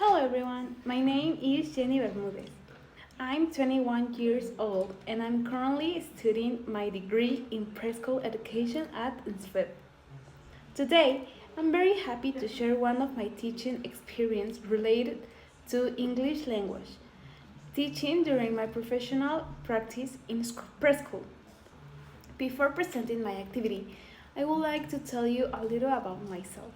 Hello everyone, my name is Jenny Bermudez. I'm 21 years old and I'm currently studying my degree in preschool education at INSFEP. Today, I'm very happy to share one of my teaching experience related to English language, teaching during my professional practice in preschool. Before presenting my activity, I would like to tell you a little about myself.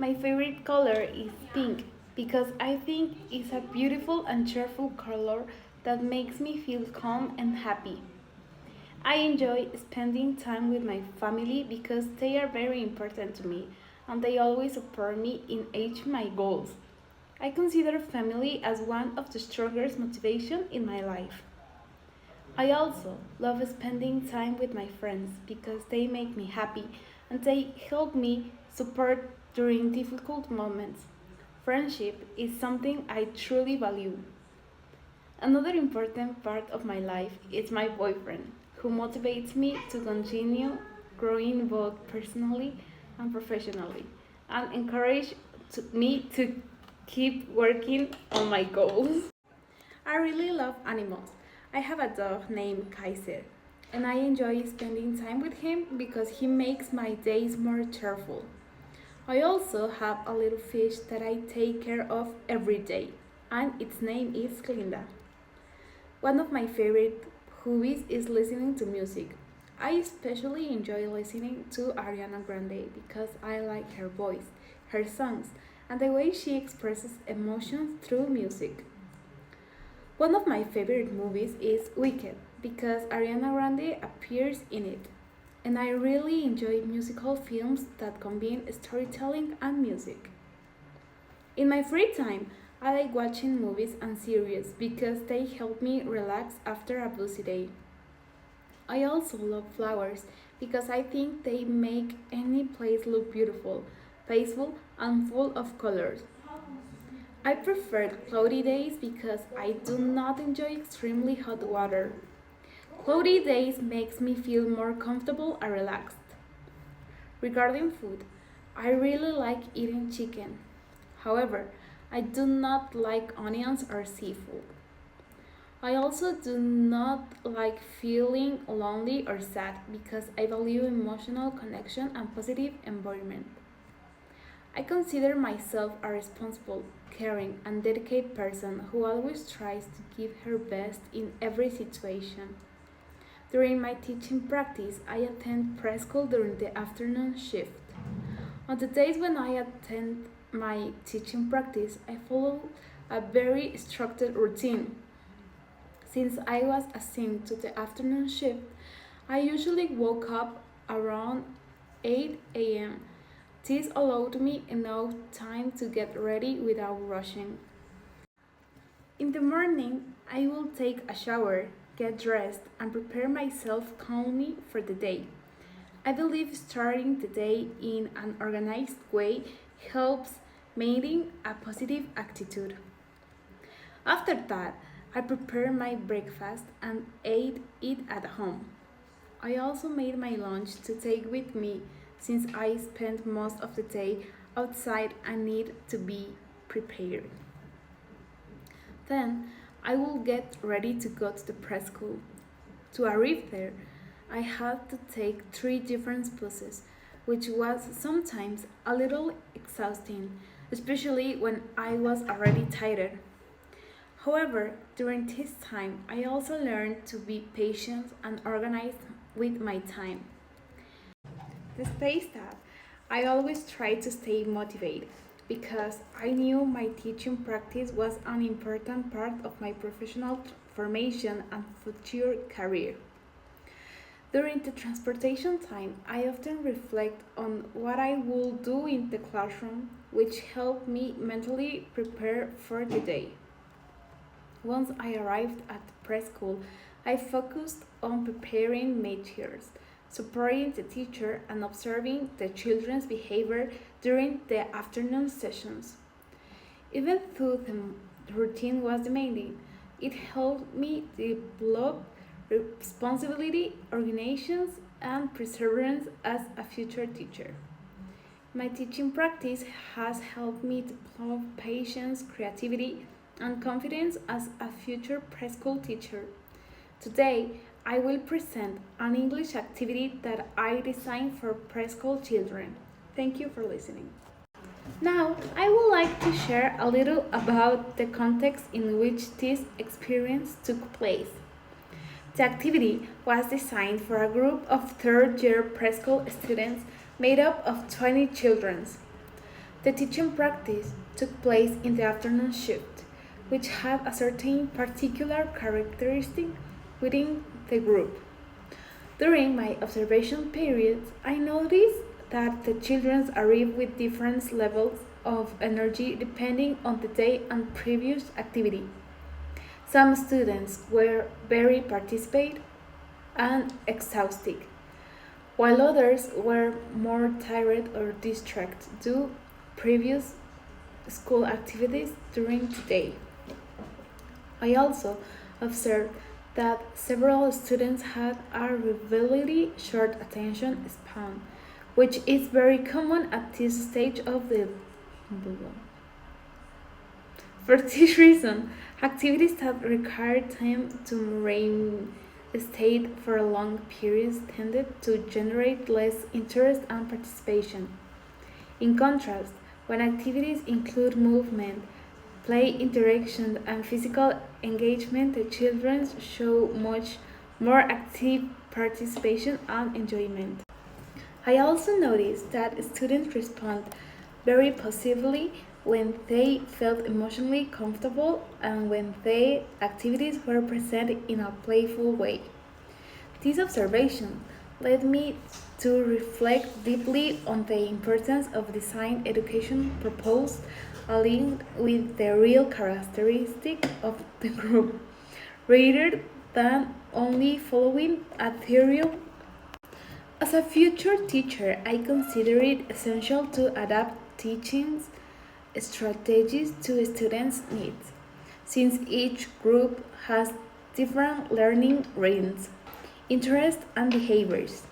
My favorite color is pink because I think it's a beautiful and cheerful color that makes me feel calm and happy. I enjoy spending time with my family because they are very important to me and they always support me in achieving my goals. I consider family as one of the strongest motivation in my life. I also love spending time with my friends because they make me happy and they help me support during difficult moments. Friendship is something I truly value. Another important part of my life is my boyfriend, who motivates me to continue growing both personally and professionally, and me to keep working on my goals. I really love animals. I have a dog named Kaiser, and I enjoy spending time with him because he makes my days more cheerful. I also have a little fish that I take care of every day, and its name is Glinda. One of my favorite hobbies is listening to music. I especially enjoy listening to Ariana Grande because I like her voice, her songs, and the way she expresses emotions through music. One of my favorite movies is Wicked because Ariana Grande appears in it, and I really enjoy musical films that combine storytelling and music. In my free time, I like watching movies and series because they help me relax after a busy day. I also love flowers because I think they make any place look beautiful, peaceful, and full of colors. I prefer cloudy days because I do not enjoy extremely hot weather. Cloudy days makes me feel more comfortable and relaxed. Regarding food, I really like eating chicken. However, I do not like onions or seafood. I also do not like feeling lonely or sad because I value emotional connection and positive environment. I consider myself a responsible, caring, and dedicated person who always tries to give her best in every situation. During my teaching practice, I attend preschool during the afternoon shift. On the days when I attend my teaching practice, I follow a very structured routine. Since I was assigned to the afternoon shift, I usually woke up around 8 a.m. This allowed me enough time to get ready without rushing. In the morning, I will take a shower, get dressed, and prepare myself calmly for the day. I believe starting the day in an organized way helps maintaining a positive attitude. After that, I prepare my breakfast and ate it at home. I also made my lunch to take with me since I spend most of the day outside and need to be prepared. Then I will get ready to go to the preschool. To arrive there, I had to take 3 different buses, which was sometimes a little exhausting, especially when I was already tired. However, during this time, I also learned to be patient and organized with my time. Despite that, I always tried to stay motivated because I knew my teaching practice was an important part of my professional formation and future career. During the transportation time, I often reflect on what I will do in the classroom, which helped me mentally prepare for the day. Once I arrived at preschool, I focused on preparing materials, supporting the teacher, and observing the children's behavior during the afternoon sessions. Even though the routine was demanding, it helped me develop responsibility, organization, and perseverance as a future teacher. My teaching practice has helped me develop patience, creativity, and confidence as a future preschool teacher. Today, I will present an English activity that I designed for preschool children. Thank you for listening. Now, I would like to share a little about the context in which this experience took place. The activity was designed for a group of third-year preschool students made up of 20 children. The teaching practice took place in the afternoon shift, which had a certain particular characteristic within the group. During my observation periods, I noticed that the children arrived with different levels of energy depending on the day and previous activity. Some students were very participate and exhausted, while others were more tired or distracted due to previous school activities during the day. I also observed that several students had a relatively short attention span, which is very common at this stage of the development. For this reason, activities that required time to remain state for long periods tended to generate less interest and participation. In contrast, when activities include movement, play, interaction, and physical engagement, the children show much more active participation and enjoyment. I also noticed that students respond very positively when they felt emotionally comfortable and when their activities were presented in a playful way. This observation led me to reflect deeply on the importance of design education proposed aligned with the real characteristics of the group, rather than only following a theory. As a future teacher, I consider it essential to adapt teaching strategies to students' needs, since each group has different learning rhythms, interests, and behaviors.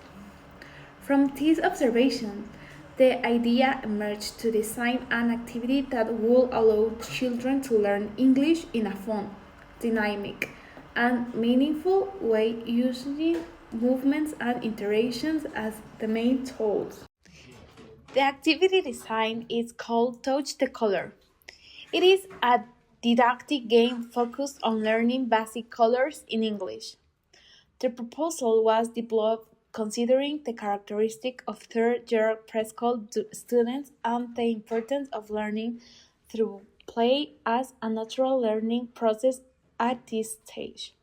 From this observation, the idea emerged to design an activity that would allow children to learn English in a fun, dynamic, and meaningful way using movements and interactions as the main tools. The activity design is called Touch the Color. It is a didactic game focused on learning basic colors in English. The proposal was developed considering the characteristics of third-year preschool students and the importance of learning through play as a natural learning process at this stage.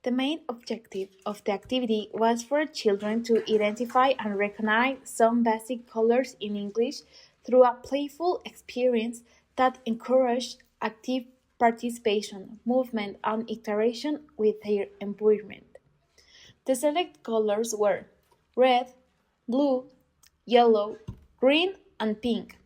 The main objective of the activity was for children to identify and recognize some basic colors in English through a playful experience that encouraged active participation, movement, and interaction with their environment. The select colors were red, blue, yellow, green, and pink.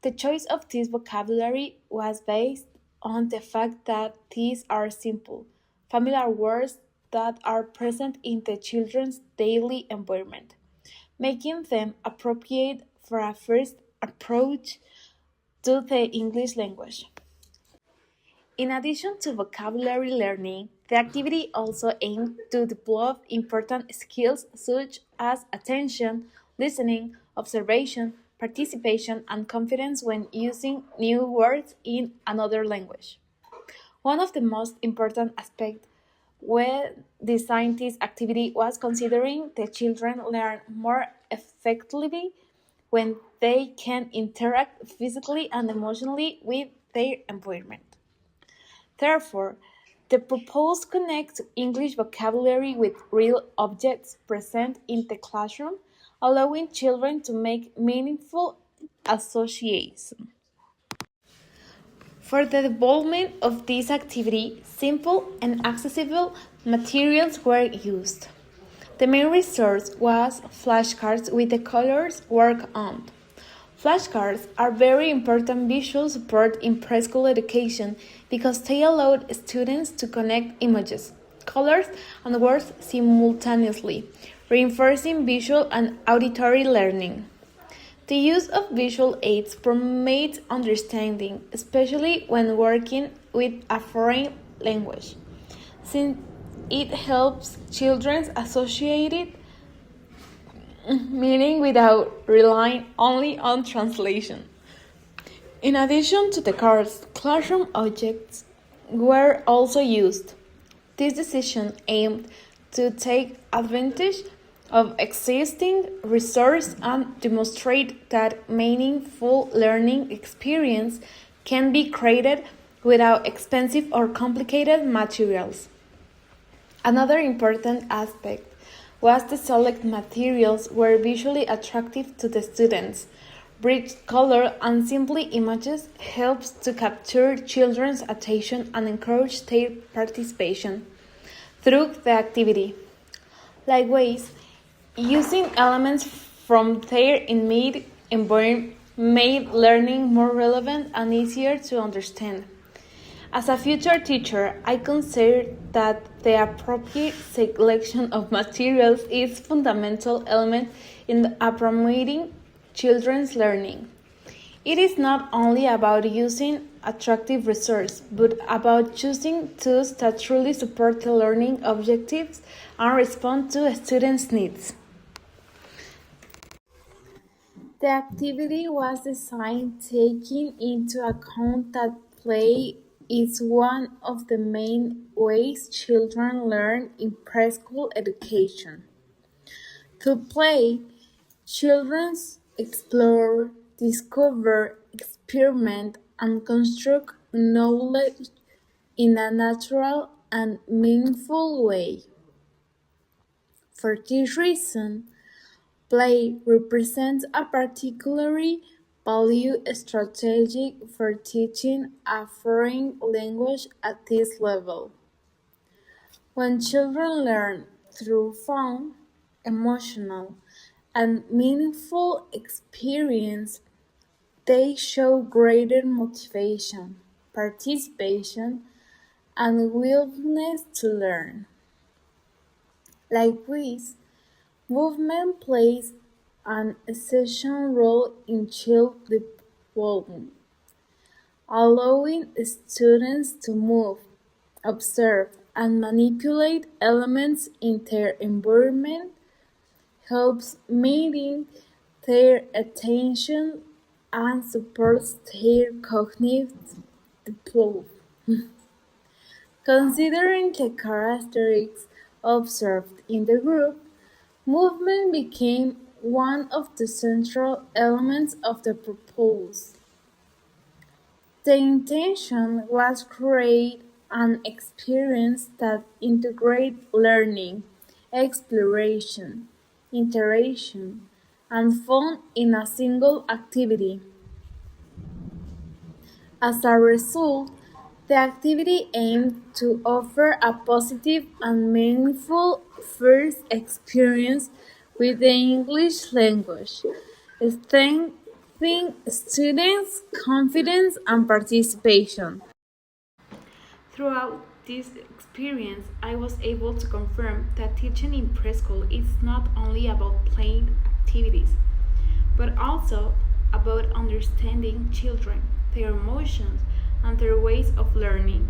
The choice of this vocabulary was based on the fact that these are simple, familiar words that are present in the children's daily environment, making them appropriate for a first approach to the English language. In addition to vocabulary learning, the activity also aimed to develop important skills such as attention, listening, observation, participation, and confidence when using new words in another language. One of the most important aspects when designing this activity was considering the children learn more effectively when they can interact physically and emotionally with their environment. Therefore, the proposal connects English vocabulary with real objects present in the classroom, allowing children to make meaningful associations. For the development of this activity, simple and accessible materials were used. The main resource was flashcards with the colors worked on. Flashcards are very important visual support in preschool education because they allowed students to connect images, colors, and words simultaneously, reinforcing visual and auditory learning. The use of visual aids promotes understanding, especially when working with a foreign language, since it helps children associate meaning without relying only on translation. In addition to the cards, classroom objects were also used. This decision aimed to take advantage of existing resources and demonstrate that meaningful learning experience can be created without expensive or complicated materials. Another important aspect was the select materials were visually attractive to the students. Bright color and simple images helps to capture children's attention and encourage their participation through the activity. Likewise, using elements from their immediate environment made learning more relevant and easier to understand. As a future teacher, I consider that the appropriate selection of materials is a fundamental element in promoting children's learning. It is not only about using attractive resources, but about choosing tools that truly support the learning objectives and respond to students' needs. The activity was designed taking into account that play is one of the main ways children learn in preschool education. Through play, children explore, discover, experiment, and construct knowledge in a natural and meaningful way. For this reason, play represents a particularly valued strategy for teaching a foreign language at this level. When children learn through fun, emotional, and meaningful experience, they show greater motivation, participation, and willingness to learn. Likewise, movement plays an essential role in child development, allowing students to move, observe, and manipulate elements in their environment helps maintain their attention and supports their cognitive development. Considering the characteristics observed in the group, movement became one of the central elements of the proposal. The intention was to create an experience that integrates learning, exploration, interaction, and fun in a single activity. As a result, the activity aimed to offer a positive and meaningful first experience with the English language, strengthening students' confidence and participation. Throughout this experience, I was able to confirm that teaching in preschool is not only about playing activities, but also about understanding children, their emotions, and their ways of learning.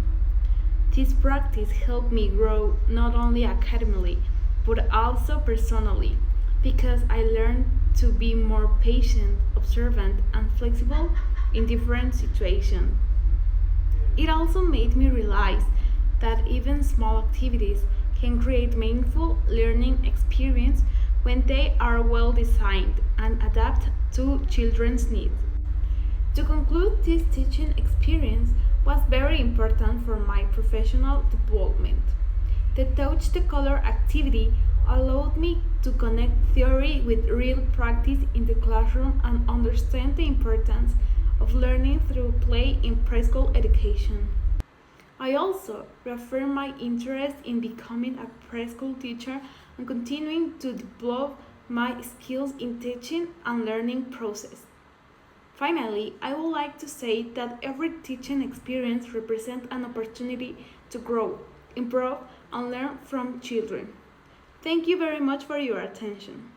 This practice helped me grow not only academically, but also personally, because I learned to be more patient, observant, and flexible in different situations. It also made me realize that even small activities can create meaningful learning experience when they are well designed and adapt to children's needs. To conclude, this teaching experience was very important for my professional development. The touch the color activity allowed me to connect theory with real practice in the classroom and understand the importance of learning through play in preschool education. I also reaffirmed my interest in becoming a preschool teacher and continuing to develop my skills in teaching and learning process. Finally, I would like to say that every teaching experience represents an opportunity to grow, improve, and learn from children. Thank you very much for your attention.